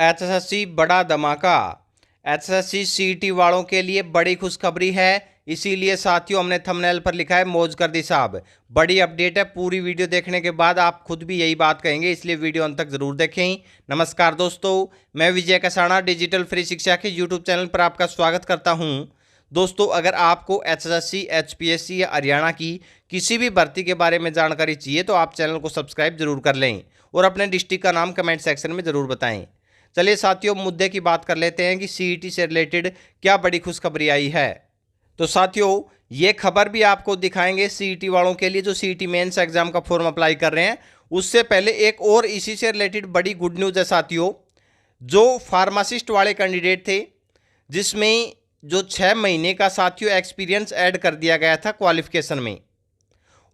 HSSC बड़ा धमाका। HSSC CET वालों के लिए बड़ी खुशखबरी है, इसीलिए साथियों हमने थंबनेल पर लिखा है मौज कर दी साहब। बड़ी अपडेट है, पूरी वीडियो देखने के बाद आप खुद भी यही बात कहेंगे, इसलिए वीडियो अंत तक जरूर देखें। नमस्कार दोस्तों, मैं विजय कसाना डिजिटल फ्री शिक्षा के यूट्यूब चैनल पर आपका स्वागत करता हूं। दोस्तों, अगर आपको एचएसएससी, एचपीएससी या हरियाणा की किसी भी भर्ती के बारे में जानकारी चाहिए तो आप चैनल को सब्सक्राइब जरूर कर लें और अपने डिस्ट्रिक्ट का नाम कमेंट सेक्शन में जरूर बताएं। चलिए साथियों, मुद्दे की बात कर लेते हैं कि सीईटी से रिलेटेड क्या बड़ी खुशखबरी आई है। तो साथियों, ये खबर भी आपको दिखाएंगे सीईटी वालों के लिए जो सीईटी मेंस एग्जाम का फॉर्म अप्लाई कर रहे हैं। उससे पहले एक और इसी से रिलेटेड बड़ी गुड न्यूज़ है साथियों। जो फार्मासिस्ट वाले कैंडिडेट थे जिसमें जो 6 महीने का साथियों एक्सपीरियंस ऐड कर दिया गया था क्वालिफिकेशन में,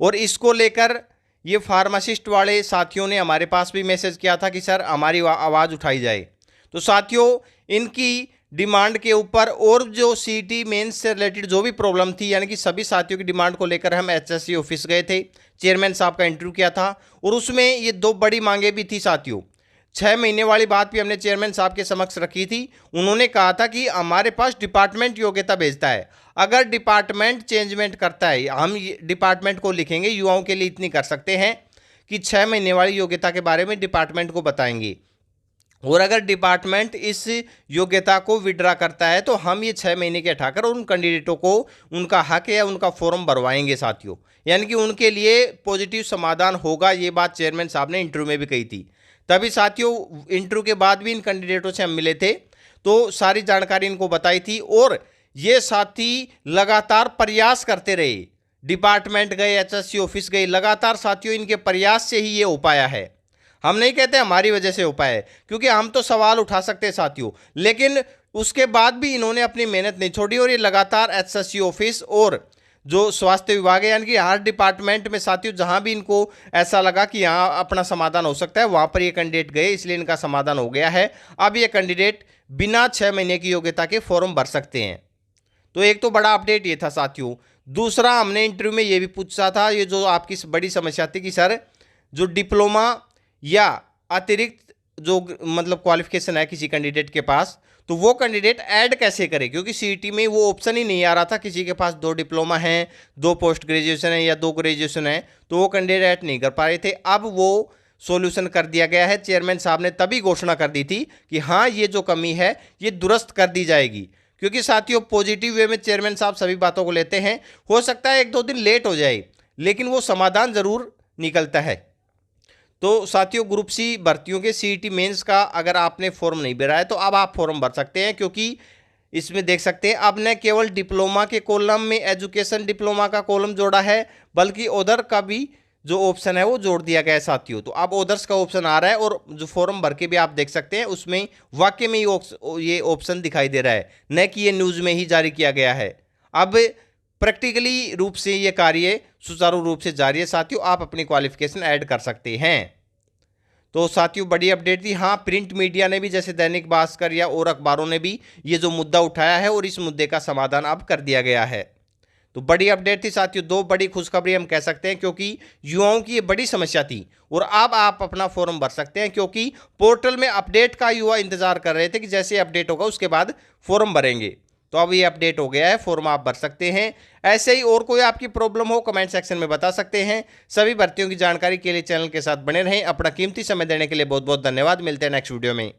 और इसको लेकर ये फार्मासिस्ट वाले साथियों ने हमारे पास भी मैसेज किया था कि सर हमारी आवाज़ उठाई जाए। तो साथियों, इनकी डिमांड के ऊपर और जो सीईटी मेंस से रिलेटेड जो भी प्रॉब्लम थी, यानी कि सभी साथियों की डिमांड को लेकर हम एचएससी ऑफिस गए थे, चेयरमैन साहब का इंटरव्यू किया था और उसमें ये 2 बड़ी मांगे भी थी साथियों। 6 महीने वाली बात भी हमने चेयरमैन साहब के समक्ष रखी थी। उन्होंने कहा था कि हमारे पास डिपार्टमेंट योग्यता भेजता है, अगर डिपार्टमेंट चेंजमेंट करता है हम डिपार्टमेंट को लिखेंगे, युवाओं के लिए इतनी कर सकते हैं कि 6 महीने वाली योग्यता के बारे में डिपार्टमेंट को बताएंगे, और अगर डिपार्टमेंट इस योग्यता को विड्रा करता है तो हम ये 6 महीने के हटाकर उन कैंडिडेटों को उनका हक या उनका फॉर्म भरवाएंगे साथियों, यानी कि उनके लिए पॉजिटिव समाधान होगा। ये बात चेयरमैन साहब ने इंटरव्यू में भी कही थी। तभी साथियों, इंटरव्यू के बाद भी इन कैंडिडेटों से हम मिले थे तो सारी जानकारी इनको बताई थी, और ये साथी लगातार प्रयास करते रहे। डिपार्टमेंट गए, एचएससी ऑफिस गए, लगातार साथियों इनके प्रयास से ही ये हो पाया है। हम नहीं कहते हमारी वजह से हो पाया है, क्योंकि हम तो सवाल उठा सकते हैं साथियों, लेकिन उसके बाद भी इन्होंने अपनी मेहनत नहीं छोड़ी और ये लगातार एचएससी ऑफिस और जो स्वास्थ्य विभाग है, यानी कि हर डिपार्टमेंट में साथियों जहां भी इनको ऐसा लगा कि यहाँ अपना समाधान हो सकता है वहां पर ये कैंडिडेट गए, इसलिए इनका समाधान हो गया है। अब ये कैंडिडेट बिना 6 महीने की योग्यता के फॉर्म भर सकते हैं। तो एक तो बड़ा अपडेट ये था साथियों। दूसरा, हमने इंटरव्यू में ये भी पूछा था, ये जो आपकी बड़ी समस्या थी कि सर जो डिप्लोमा या अतिरिक्त जो मतलब क्वालिफिकेशन है किसी कैंडिडेट के पास, तो वो कैंडिडेट ऐड कैसे करे, क्योंकि सीईटी में वो ऑप्शन ही नहीं आ रहा था। किसी के पास 2 डिप्लोमा हैं, 2 पोस्ट ग्रेजुएशन है या 2 ग्रेजुएशन है, तो वो कैंडिडेट ऐड नहीं कर पा रहे थे। अब वो सॉल्यूशन कर दिया गया है। चेयरमैन साहब ने तभी घोषणा कर दी थी कि हाँ, ये जो कमी है ये दुरुस्त कर दी जाएगी, क्योंकि साथियों पॉजिटिव वे में चेयरमैन साहब सभी बातों को लेते हैं। हो सकता है 1-2 दिन लेट हो जाए, लेकिन वो समाधान जरूर निकलता है। तो साथियों, ग्रुप सी भर्तियों के सीईटी मेंस का अगर आपने फॉर्म नहीं भरा है तो अब आप फॉर्म भर सकते हैं, क्योंकि इसमें देख सकते हैं अब न केवल डिप्लोमा के कॉलम में एजुकेशन डिप्लोमा का कॉलम जोड़ा है, बल्कि उधर का भी जो ऑप्शन है वो जोड़ दिया गया है साथियों। तो अब ओदर्स का ऑप्शन आ रहा है, और जो फॉर्म भर के भी आप देख सकते हैं उसमें वाकई में ये ऑप्शन दिखाई दे रहा है, न कि ये न्यूज़ में ही जारी किया गया है। अब प्रैक्टिकली रूप से ये कार्य सुचारू रूप से जारी है साथियों, आप अपनी क्वालिफिकेशन ऐड कर सकते हैं। तो साथियों, बड़ी अपडेट थी। हाँ, प्रिंट मीडिया ने भी, जैसे दैनिक भास्कर या और अखबारों ने भी ये जो मुद्दा उठाया है और इस मुद्दे का समाधान अब कर दिया गया है। तो बड़ी अपडेट थी साथियों, 2 बड़ी खुशखबरी हम कह सकते हैं, क्योंकि युवाओं की ये बड़ी समस्या थी और अब आप अपना फॉर्म भर सकते हैं, क्योंकि पोर्टल में अपडेट का युवा इंतजार कर रहे थे कि जैसे अपडेट होगा उसके बाद फॉर्म भरेंगे। तो अब ये अपडेट हो गया है, फॉर्म आप भर सकते हैं। ऐसे ही और कोई आपकी प्रॉब्लम हो कमेंट सेक्शन में बता सकते हैं। सभी भर्तियों की जानकारी के लिए चैनल के साथ बने रहें। अपना कीमती समय देने के लिए बहुत बहुत धन्यवाद। मिलते हैं नेक्स्ट वीडियो में।